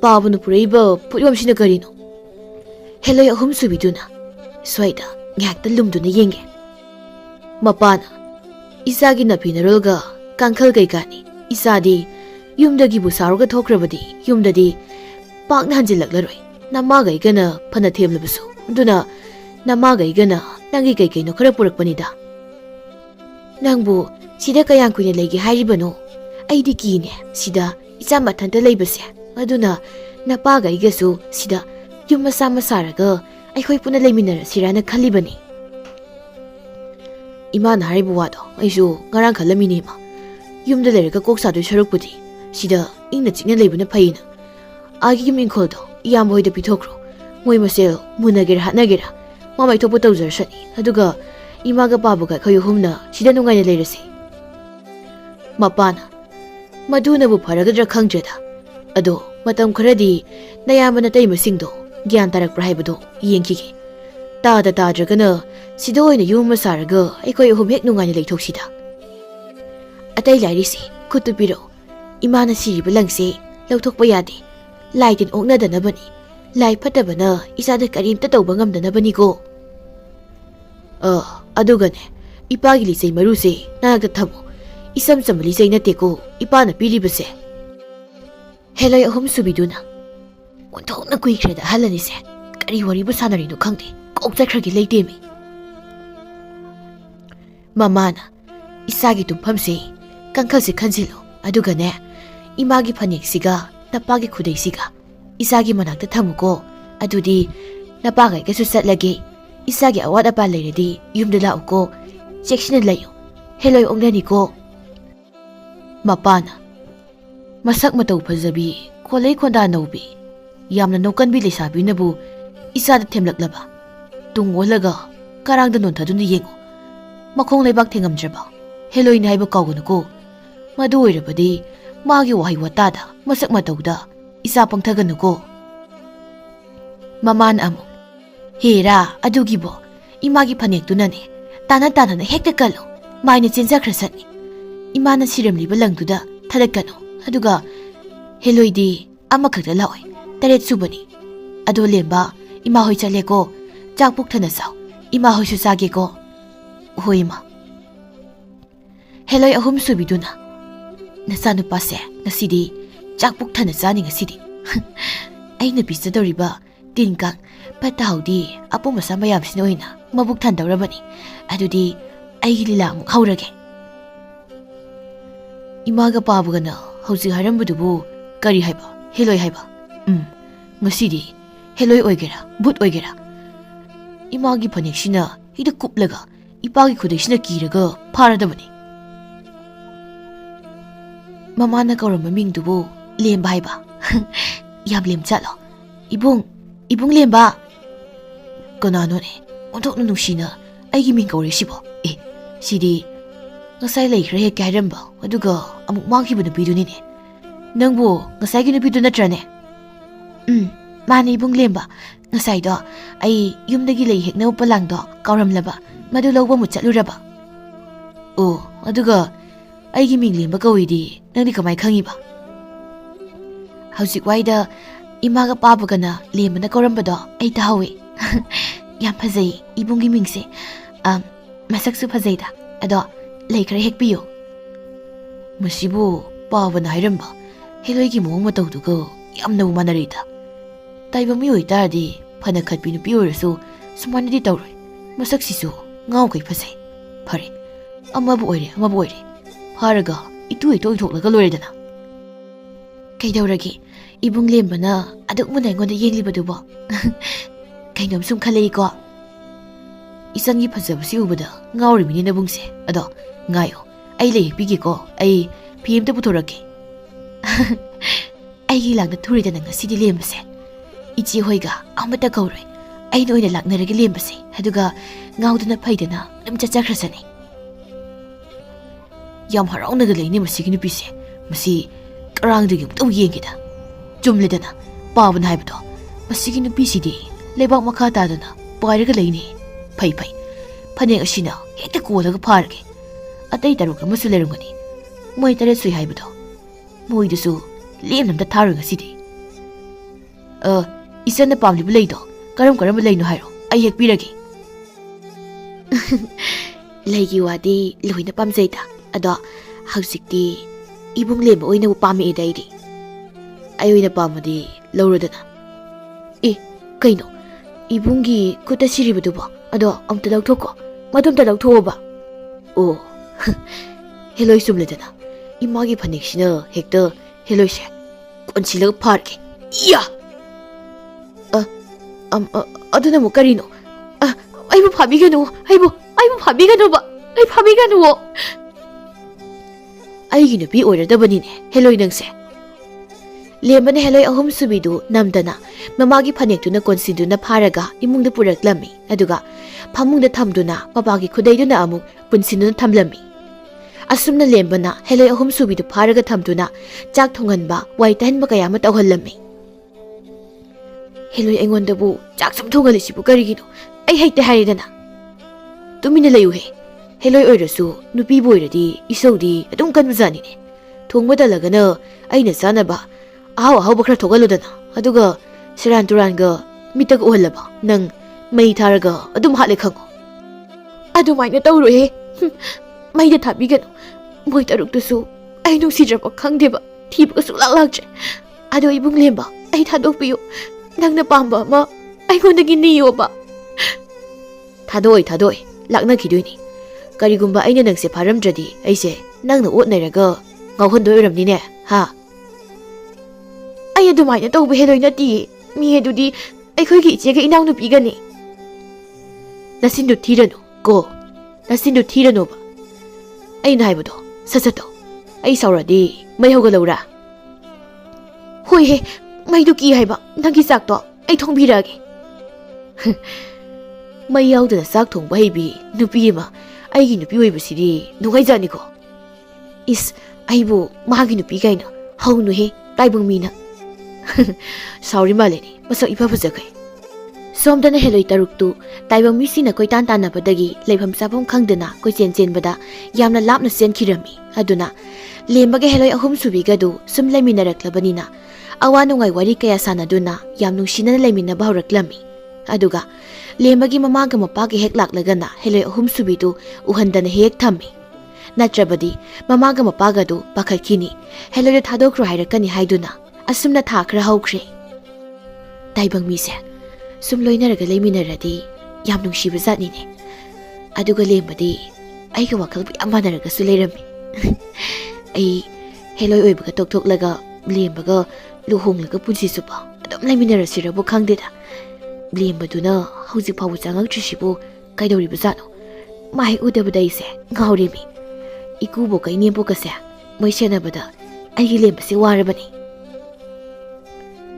ꯄꯥꯕꯅ ꯄꯨꯔꯛꯏꯕ ꯄꯣꯠꯌꯣꯝꯁꯤꯅ ꯀꯔꯤꯅꯣ ꯍꯦꯂꯣꯏ ꯑꯍꯨꯝ ꯁꯨꯕꯤꯗꯨꯅ ꯁ꯭ꯋꯥꯏꯗ ꯉꯥꯏꯍꯥꯛꯇ ꯂꯨꯝꯗꯨꯅ ꯌꯦꯡꯒꯦ ꯃꯄꯥꯅ ꯏꯆꯥꯒꯤ ꯅꯥꯄꯤ ꯅꯔꯣꯜꯒ ꯀꯥꯡꯈꯜ ꯀꯩꯀꯥꯅꯤ Isadi, yumdagibu saruga thokrabadi, yumdadi, pakna hanjilaklaroi. Namaga igana phana themlabasu. Duna namaga igana nangi kai no khara purakpanida. Nangbu sida kayang kuina legi hairibano. Aidi kine sida icha mathanta leibase. Aduna napaga igasu sida yum masa masaraga aikhoi puna leiminara sirana khalibani. Iman haribu wado aisu ngarang khalamini ma. Yumda lerga koksa do sharukpudi sida ingna chingna leibuna phaina. Agi yum inkoldo iyamboy da pithokro. Moi masel munagera hanagira. Mamai thopo tawjarsani. Aduga imaga babuga khoyu humna sida nungaina leirasi. Mapana maduna bu pharagadra khangjeda. Ado matam kharadi nayamana taimasingdo gyan tarakpra haibado yengkigi. Tada tadragana sida oina yum masaraga aikoi hum hek nungaina leithoksida. Atai lairisi kutupiro imana siriba langse lauthokpa yade. Laitin oknadanabani. Lai phatabana isada karimta tawba ngamdanabani ko. Adugane ipagi lisei maruse nagta thamo. Isam sam lisei nate ko ipana piribase. Helai ahum subiduna. Onthokna kuikreda halanise. Kari waribu sanarino khangde. Kokjakhragi leitemi. Mamana isagi tumphamse kangkhalse khanjilo. Adugane imagi phaneksiga napagi khudaisiga isagi manakta thamuko adudi napaga igasu satlage isagi awat apa leiredi yumda lauko chekshina layo heloi ongnani ko mapana masak matau phajabi kholei khonda noubi yamna nokanbi lesabi nabu isada themlaklaba tungolaga karangda nonthaduna yengo makhong leibak thengamjraba heloi naiba kawgunako madu oirabadi magi wahi watada masak matauda isa pangthaganuko maman amu hera adugibo imagi phanektunane tana hekta kalo maina chenjakrasani imana siramliba langduda thadakkanu aduga heloidi amakhakta lawai taret subani ado lemba ima hoi chaleko chakpuk thana saw ima hoi su sage ko hoima heloi ahum subiduna nasanu pase ngasidi chakpuk thana chani ngasidi aina bisadoriba tinkang pataudi apu masama yamsina oina mabuk thandawrabani adudi aigi lila amuk haurage imaga pabugana hausi harambudubu kari haiba heloi haiba ngasidi heloi oigera but oigera imagi phaneksina hida kuplaga ipagi khudaisina kiraga pharadabani mamana kaurama mingdubu lemba haiba yam lem chalo ibung lemba kanano ne ontok nu nushina aigi ming kaure sibo sidi ngasai leikre he kairamba aduga amuk manghi buna biduni ne nangbo ngasai gi nubidu natrane mani ibung lemba ngasai do ai yumdagi lei hekna upalang do kauramlaba madu lawba mu chatluraba aduga aigi ming lemba kawidi nangdi kamai khangiba Hausik waida imaga pabagana lemana korambado ai tahawe yam phajai ibungi mingse masaksu phajaida ado leikra hekpiyo masibu pawana hairamba heloigi mong matawdugo yamna manarida taiba mi oitardi phana khatpi nupi orasu sumanadi tawroi masaksisu ngau kai phajai phare amabu oire pharaga itu thoklaga loredana Kaidauragi ibung lembana aduk muna ngonda yenglibadubo kainom sum khalei ko isangi phajabasi ubada ngauri mini nabungse ado ngayo ai lei pigi ko ai pm ta puthoraki ai gi langna thurida nanga sidi lembase ichi hoiga amata kauroi ai noina laknaragi lembase aduga ngauduna phaidana dum chachakhrasani yam harauna ga leini masigi nupise masi karangdigi tau yengida chumledana pawna haibdo masigi nupisidi lebak makha tadana pairaga leini phai phane asina hekta kolaga pharge atai taruk amasu lerungani moi tare sui haibdo moi dusu lemnamda tharunga sidi isana pamli buleido karam leino hairo ai hek piragi leigi wadi loina pamjaida ado hausikti ibung lemba oina bu pami idaidi. Ayo ina pamadi lauradana. Kaino, ibungi kuta siribudu ba, ado amta lauthoko, madumta lauthoba. Oh, heloi sumledana. Imagi phaneksina hekta heloi se. Konsilag parke. Iya. Aduna mo karino. Aibu phabiganu, aibu phabiganu ba. Ai phabiganu. Aigi nupi oiradabani ne, heloi nangse. Lembana heloi ahum subidu namdana mamagi phanekduna konsiduna pharaga imungda puraklami aduga phamungda thamduna babagi khudaiduna amuk punsinuna thamlami asumna lembana heloi ahum subidu pharaga thamduna chak thonganba waitahenba kayama tawhallami heloi engondabu chak sum thongalisibu karigino ai haite haridana tumina layu he heloi oirasu nupi boiradi isodi adum kanbajani ne thongba lagana aina sanaba ahaw bakra thogaludana aduga siran turanga mitag ohalaba nang mai tharaga adum hale khango adumaina tawru he mai da thabi gano moi taruk tusu ai nu sijraba khangdeba thiba su lak adu ibung lemba ai thadok piyo nangna pamba ma ai gondagi niyo ba thadoi lakna khidoini karigumba aina nangse pharamdradi aise nangna otnairaga ngauhondoi ramni ne ha ai adumaina tawbe heloi nati mi edudi aikoigi ichega inaw nu pigani nasindu thiranu ko nasindu thiranu ba ai nai bodo sasato ai sauradi mai hogalawra hoi he mai du ki haiba nangi sak to ai thongbirage mai yaudana sak thongba heibi nupi ma aigi nupi oibasiri nugai jani ko is aibu magi nupi kaina haunu he taibung mina Sorry maleni, masak ipa pajakai. Somdana heloi taruktu, taibang misina koi tan badagi, leibham sapam khangdana koi chen bada, yamna lapna sen kirami, aduna. Lembaga heloi ahum subigadu, sum leminaraklabanina. Awanungai wari kaya sanaduna, yamnung sinana lemina bahuraklami. Aduga, lembagi mamaga mapagi hek laklagana, heloi ahum subidu, uhandana hek thami. Natrabadi, mamaga mapagadu, bakakini, heloi thadokru hairakani haiduna. Asumna thakra haukre taibang mi se sum loinaraga leiminaradi yam nungsiba zatni ne aduga lembadi aiga wakal bi amanaraga su leirami ai heloi oibaga toktoklaga lembaga luhonglaga punsi supa adum leiminarasirabu khangdeda lembaduna hauji phawu changaktrisibu kaidoribu zatno mai udabadai se ngaurimi ikubo kainembo kase moi senabada aigi lembase warabani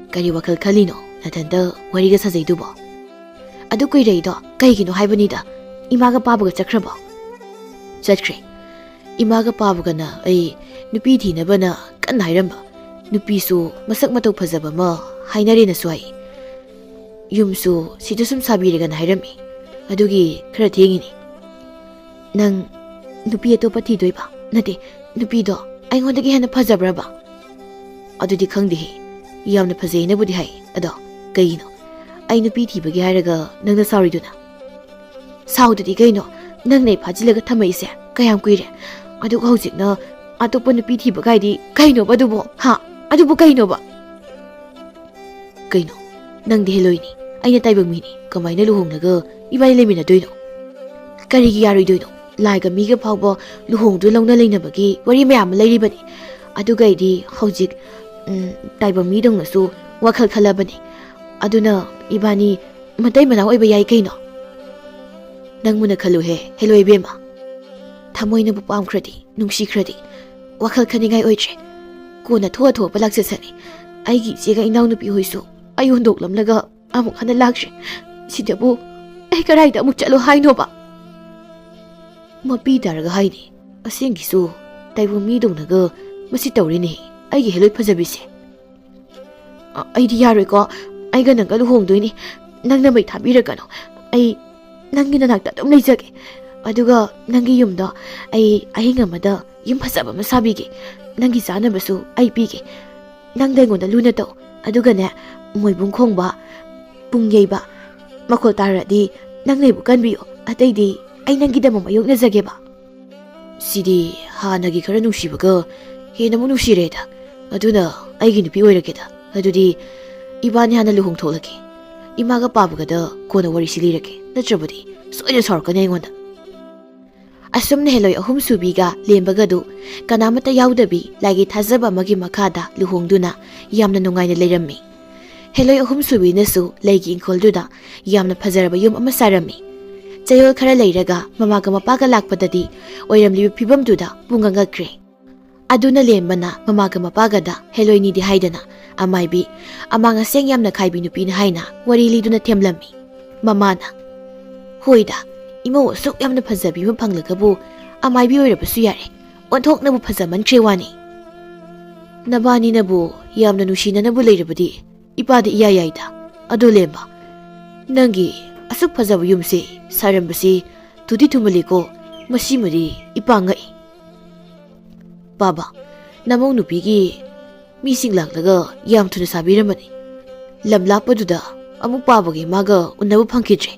Kari wakal kalino natanda wariga sajaidubo adu kuiraido kaigino haibanida imaga pabuga chakrabo chatkre imaga pabugana ai nupi thinabana kan hairamba nupi su masak matau phajaba ma hainare na suai yumsu sidusum sabiraga na hairami adugi khara thengini nang nupi atopa thidoiba nate nupi do aingondagi hena phajabraba adudi khangdi yamna phajai na budi hai ado kaino ai nupi thibagi hairaga nangna sauriduna saududi kaino nangne phajilaga thamaise kayam kuire adu hojikna atopa nupi thibagai di kaino badubo ha adubu kaino ba kaino nangdi heloini aina taibang mini kamaina luhongnaga ibai lemina doino karigi yaroidoino laiga miga phawbo luhongdu longna leinabagi wari mayam leiribani adugaidi hojik taibang mi dongnasu wakhal khalabani aduna ibani matai manau oiba yai kaino nangmuna khalu he heloi bema thamoina bu pamkhradi nungsikradi wakhal khaningai oitre kona thoa thoa balak sani aigi chega inaw nupi hoisu ayondok lamlaga amuk hana lakse sidabu ai karai da muk chalo haino ba mapi daraga haini asengisu taibang mi dongnaga masi tawrini aigi heloi phajabise aidi yaroi ko aiga nanga luhongdoini nangna mai thabiragano ai nangi nanakta dum leijage aduga nangi yumda ai ahinga mada yum phajaba masabige nangi sana basu ai pige nangdengonda luna to aduga ne moibung khongba pungyeiba makhol taradi nangai bu kanbiyo ataidi ai nangi dama mayok na jage ba sidi ha nagi khara nungsibaga ꯍꯦꯟꯅ ꯑꯃꯨꯛ ꯅꯨꯡꯁꯤꯔꯦꯗ ꯑꯗꯨꯅ ꯑꯩꯒꯤ ꯅꯨꯄꯤ ꯑꯣꯏꯔꯒꯦꯗ ꯑꯗꯨꯗꯤ ꯏꯕꯥꯅꯤ ꯍꯥꯟꯅ ꯂꯨꯍꯣꯡꯊꯣꯛꯂꯒꯦ ꯏꯃꯥꯒ ꯄꯥꯕꯒꯗ ꯀꯣꯟꯅ ꯋꯥꯔꯤꯁꯤ ꯂꯤꯔꯒꯦ ꯅꯠꯇ꯭ꯔꯕꯗꯤ ꯁꯣꯏꯗꯅ ꯁꯥꯎꯔꯛꯀꯅꯤ ꯑꯩꯉꯣꯟꯗ ꯑꯁꯨꯝꯅ ꯍꯦꯂꯣꯏ ꯑꯍꯨꯝ ꯁꯨꯕꯤꯒ ꯂꯦꯝꯕꯒꯗꯨ ꯀꯅꯥꯃꯠꯇ ꯌꯥꯎꯗꯕꯤ ꯂꯥꯏꯒꯤ ꯊꯥꯖꯕ ꯑꯃꯒꯤ ꯃꯈꯥꯗ ꯂꯨꯍꯣꯡꯗꯨꯅ ꯌꯥꯝꯅ ꯅꯨꯡꯉꯥꯏꯅ ꯂꯩꯔꯝꯃꯤ ꯍꯦꯂꯣꯏ ꯑꯍꯨꯝ ꯁꯨꯕꯤꯅꯁꯨ ꯂꯩꯒꯤ ꯏꯪꯈꯣꯜꯗꯨꯗ ꯌꯥꯝꯅ ꯐꯖꯔꯕ ꯌꯨꯝ ꯑꯃ ꯁꯥꯔꯝꯃꯤ ꯆꯌꯣꯜ ꯈꯔ ꯂꯩꯔꯒ ꯃꯃꯥꯒ ꯃꯄꯥꯒ ꯂꯥꯛꯄꯗꯗꯤ ꯑꯣꯏꯔꯝꯂꯤꯕ ꯐꯤꯕꯝꯗꯨꯗ ꯄꯨꯡꯉ ꯉꯛꯈ꯭ꯔꯦ ꯑꯗꯨꯅ ꯂꯦꯝꯕꯅ ꯃꯃꯥꯒ ꯃꯄꯥꯒꯗ ꯍꯦꯂꯣꯏꯅꯤꯗꯤ ꯍꯥꯏꯗꯅ ꯑꯃꯥꯏꯕꯤ ꯑꯃꯥꯡ ꯑꯁꯦꯡ ꯌꯥꯝꯅ ꯈꯥꯏꯕꯤ ꯅꯨꯄꯤꯅ ꯍꯥꯏꯅ ꯋꯥꯔꯤ ꯂꯤꯗꯨꯅ ꯊꯦꯝꯂꯝꯃꯤ ꯃꯃꯥꯅ ꯍꯣꯏꯗ ꯏꯃꯧ ꯑꯁꯨꯛ ꯌꯥꯝꯅ ꯐꯖꯕꯤ ꯑꯃ ꯐꯪꯂꯒꯕꯨ ꯑꯃꯥꯏꯕꯤ ꯑꯣꯏꯔꯕꯁꯨ ꯌꯥꯔꯦ ꯑꯣꯟꯊꯣꯛꯅꯕꯨ ꯐꯖꯃꯟꯈ꯭ꯔꯦ ꯋꯥꯅꯤ ꯅꯕꯥꯅꯤꯅꯕꯨ ꯌꯥꯝꯅ ꯅꯨꯡꯁꯤꯅꯅꯕꯨ ꯂꯩꯔꯕꯗꯤ ꯏꯄꯥꯗꯤ ꯏꯌꯥ ꯌꯥꯏꯗ ꯑꯗꯣ ꯂꯦꯝꯕ ꯅꯪꯒꯤ ꯑꯁꯨꯛ ꯐꯖꯕ ꯌꯨꯝꯁꯤ ꯁꯥꯔꯝꯕꯁꯤ ꯊꯨꯗꯤ ꯊꯨꯃꯜꯂꯤꯀꯣ ꯃꯁꯤꯃꯗꯤ ꯏꯄꯥ ꯉꯛꯏ ꯕꯥꯕꯥ ꯅꯃꯧ ꯅꯨꯄꯤꯒꯤ ꯃꯤꯁꯤꯡ ꯂꯥꯛꯂꯒ ꯌꯥꯝ ꯊꯨꯅ ꯁꯥꯕꯤꯔꯝꯕꯅꯤ ꯂꯝ ꯂꯥꯞꯄꯗꯨꯗ ꯑꯃꯨꯛ ꯄꯥꯕꯒꯤ ꯃꯥꯒ ꯎꯟꯅꯕ ꯐꯪꯈꯤꯗ꯭ꯔꯦ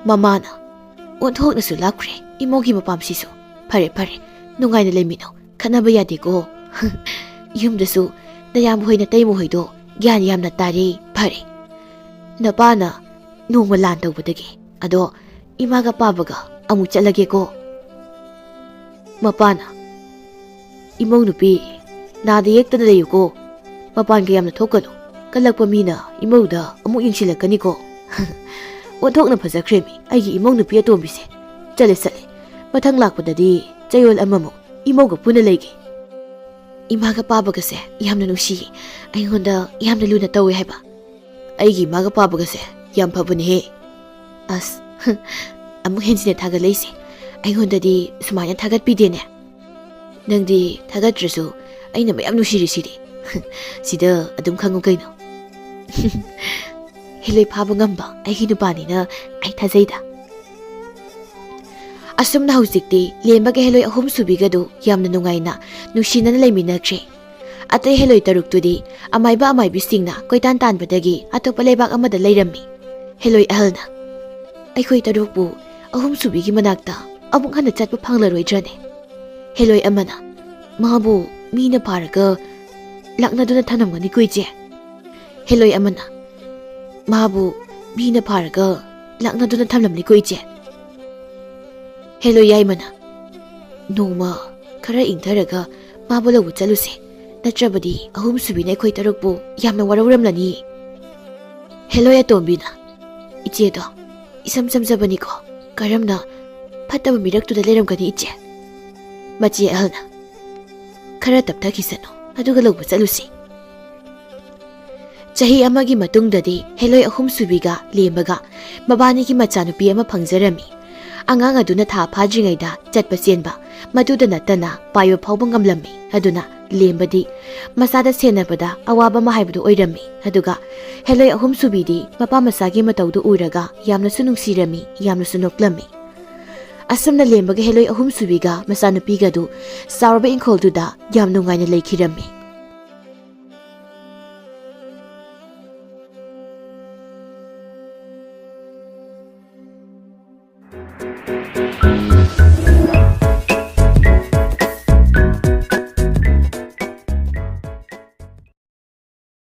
ꯃꯃꯥꯅ ꯑꯣꯟꯊꯣꯛꯅꯁꯨ ꯂꯥꯞꯈ꯭ꯔꯦ ꯏꯃꯧꯒꯤ ꯃꯄꯥꯝꯁꯤꯁꯨ ꯐꯔꯦ ꯐꯔꯦ ꯅꯨꯡꯉꯥꯏꯅ ꯂꯩꯃꯤꯟꯅꯧ ꯈꯠꯅꯕ ꯌꯥꯗꯦꯀꯣ ꯌꯨꯝꯗꯁꯨ ꯅꯌꯥꯝꯕ ꯍꯣꯏ ꯅꯇꯩꯃ ꯍꯣꯏꯗꯣ ꯒ꯭ꯌꯥꯟ ꯌꯥꯝꯅ ꯇꯥꯔꯦ ꯐꯔꯦ ꯅꯄꯥꯅ ꯅꯣꯡꯃ ꯂꯥꯟ ꯇꯧꯕꯗꯒꯤ ꯑꯗꯣ ꯏꯃꯥꯒ ꯄꯥꯕꯒ ꯑꯃꯨꯛ ꯆꯠꯂꯒꯦꯀꯣ ꯃꯄꯥꯅ ꯏꯃꯧ ꯅꯨꯄꯤ ꯅꯥꯗ ꯌꯦꯛꯇꯅ ꯂꯩꯌꯨꯀꯣ ꯃꯄꯥꯟꯒ ꯌꯥꯝꯅ ꯊꯣꯛꯀꯅꯨ ꯀꯜꯂꯛꯄ ꯃꯤꯅ ꯏꯃꯧꯗ ꯑꯃꯨꯛ ꯌꯦꯡꯁꯤꯜꯂꯛꯀꯅꯤꯀꯣ ꯑꯣꯟꯊꯣꯛꯅ ꯐꯖꯈ꯭ꯔꯦꯃꯤ ꯑꯩꯒꯤ ꯏꯃꯧ ꯅꯨꯄꯤ ꯑꯇꯣꯝꯕꯤꯁꯦ ꯆꯠꯂꯦ ꯃꯊꯪ ꯂꯥꯛꯄꯗꯗꯤ ꯆꯌꯣꯜ ꯑꯃꯃꯨꯛ ꯏꯃꯧꯒ ꯄꯨꯟꯅ ꯂꯩꯒꯦ ꯏꯃꯥꯒ ꯄꯥꯕꯒꯁꯦ ꯌꯥꯝꯅ ꯅꯨꯡꯁꯤꯌꯦ ꯑꯩꯉꯣꯟꯗ ꯌꯥꯝꯅ ꯂꯨꯅ ꯇꯧꯋꯦ ꯍꯥꯏꯕ ꯑꯩꯒꯤ ꯏꯃꯥꯒ ꯄꯥꯕꯒꯁꯦ ꯌꯥꯝ ꯐꯕꯅꯦꯍꯦ ꯑꯁ ꯑꯃꯨꯛ ꯍꯦꯟꯖꯤꯟꯅ ꯊꯥꯒꯠꯂꯛꯏꯁꯦ ꯑꯩꯉꯣꯟꯗꯗꯤ ꯁꯨꯃꯥꯏꯅ ꯊꯥꯒꯠꯄꯤꯗꯦꯅꯦ ꯅꯪꯗꯤ ꯊꯥꯒꯠꯇ꯭ꯔꯁꯨ ꯑꯩꯅ ꯃꯌꯥꯝ ꯅꯨꯡꯁꯤꯔꯤꯁꯤꯗꯤ ꯁꯤꯗ ꯑꯗꯨꯝ ꯈꯪꯉꯨ ꯀꯩꯅꯣ ꯍꯤꯂꯣꯏ ꯐꯥꯕ ꯉꯝꯕ ꯑꯩꯒꯤ ꯅꯨꯄꯥꯅꯤꯅ ꯑꯩ ꯊꯥꯖꯩꯗ ꯑꯁꯨꯝꯅ ꯍꯧꯖꯤꯛꯇꯤ ꯂꯦꯝꯕꯒ ꯍꯦꯂꯣꯏ ꯑꯍꯨꯝ ꯁꯨꯕꯤꯒꯗꯨ ꯌꯥꯝꯅ ꯅꯨꯡꯉꯥꯏꯅ ꯅꯨꯡꯁꯤꯅꯅ ꯂꯩꯃꯤꯟꯅꯈ꯭ꯔꯦ ꯑꯇꯩ ꯍꯦꯂꯣꯏ ꯇꯔꯨꯛꯇꯨꯗꯤ ꯑꯃꯥꯏꯕ ꯑꯃꯥꯏꯕꯤꯁꯤꯡꯅ ꯀꯣꯏꯇꯥꯟ ꯇꯥꯟꯕꯗꯒꯤ ꯑꯇꯣꯞꯄ ꯂꯩꯕꯥꯛ ꯑꯃꯗ ꯂꯩꯔꯝꯃꯤ ꯍꯦꯂꯣꯏ ꯑꯍꯜꯅ ꯑꯩꯈꯣꯏ ꯇꯔꯨꯛꯄꯨ ꯑꯍꯨꯝ ꯁꯨꯕꯤꯒꯤ ꯃꯅꯥꯛꯇ ꯑꯃꯨꯛ ꯍꯟꯅ ꯆꯠꯄ ꯐꯪꯂꯔꯣꯏꯗ꯭ꯔꯅꯦ ꯍꯦꯂꯣꯏ ꯑꯃꯅ ꯃꯥꯕꯨ ꯃꯤꯅ ꯐꯥꯔꯒ ꯂꯥꯛꯅꯗꯨꯅ ꯊꯅꯝꯒꯅꯤꯀꯣ ꯏꯆꯦ ꯍꯦꯂꯣꯏ ꯑꯃꯅ ꯃꯥꯕꯨ ꯃꯤꯅ ꯐꯥꯔꯒ ꯂꯥꯛꯅꯗꯨꯅ ꯊꯝꯂꯝꯅꯤꯀꯣ ꯏꯆꯦ ꯍꯦꯂꯣꯏ ꯌꯥꯏꯃꯅ ꯅꯣꯡꯃ ꯈꯔ ꯏꯪꯊꯔꯒ ꯃꯥꯕꯨ ꯂꯧꯕ ꯆꯠꯂꯨꯁꯦ ꯅꯠꯇ꯭ꯔꯕꯗꯤ ꯑꯍꯨꯝ ꯁꯨꯕꯤꯅ ꯑꯩꯈꯣꯏ ꯇꯔꯨꯛꯄꯨ ꯌꯥꯝꯅ ꯋꯥꯔꯧꯔꯝꯂꯅꯤ ꯍꯦꯂꯣꯏ ꯑꯇꯣꯝꯕꯤꯅ ꯏꯆꯦꯗꯣ ꯏꯁꯝ ꯁꯝꯖꯕꯅꯤꯀꯣ ꯀꯔꯝꯅ ꯐꯠꯇꯕ ꯃꯤꯔꯛꯇꯨꯗ ꯂꯩꯔꯝꯒꯅꯤ ꯏꯆꯦ ꯃꯆꯦ ꯑꯍꯜꯅ ꯈꯔ ꯇꯞꯊꯈꯤꯁꯅꯨ ꯑꯗꯨꯒ ꯂꯧꯕ ꯆꯠꯂꯨꯁꯤ ꯆꯍꯤ ꯑꯃꯒꯤ ꯃꯇꯨꯡꯗꯗꯤ ꯍꯦꯂꯣꯏ ꯑꯍꯨꯝ ꯁꯨꯕꯤꯒ ꯂꯦꯝꯕꯒ ꯃꯕꯥꯅꯤꯒꯤ ꯃꯆꯥꯅꯨꯄꯤ ꯑꯃ ꯐꯪꯖꯔꯝꯃꯤ ꯑꯉꯥꯡ ꯑꯗꯨꯅ ꯊꯥ ꯐꯥꯗ꯭ꯔꯤꯉꯩꯗ ꯆꯠꯄ ꯆꯦꯟꯕ ꯃꯗꯨꯗ ꯅꯠꯇꯅ ꯄꯥꯏꯕ ꯐꯥꯎꯕ ꯉꯝꯂꯝꯃꯤ ꯑꯗꯨꯅ ꯂꯦꯝꯕꯗꯤ ꯃꯆꯥꯗ ꯁꯦꯟꯅꯕꯗ ꯑꯋꯥꯕ ꯑꯃ ꯍꯥꯏꯕꯗꯨ ꯑꯣꯏꯔꯝꯃꯤ ꯑꯗꯨꯒ ꯍꯦꯂꯣꯏ ꯑꯍꯨꯝ ꯁꯨꯕꯤꯗꯤ ꯃꯄꯥ ꯃꯆꯥꯒꯤ ꯃꯇꯧꯗꯨ ꯎꯔꯒ ꯌꯥꯝꯅꯁꯨ ꯅꯨꯡꯁꯤꯔꯝꯃꯤ ꯌꯥꯝꯅꯁꯨ ꯅꯣꯛꯂꯝꯃꯤ ꯑꯁꯨꯝꯅ ꯂꯦꯝꯕꯒ ꯍꯦꯂꯣꯏ ꯑꯍꯨꯝ ꯁꯨꯕꯤꯒ ꯃꯆꯥꯅꯨꯄꯤꯒꯗꯨ ꯆꯥꯎꯔꯕ ꯏꯪꯈꯣꯜꯗꯨꯗ ꯌꯥꯝ ꯅꯨꯡꯉꯥꯏꯅ ꯂꯩꯈꯤꯔꯝꯃꯤ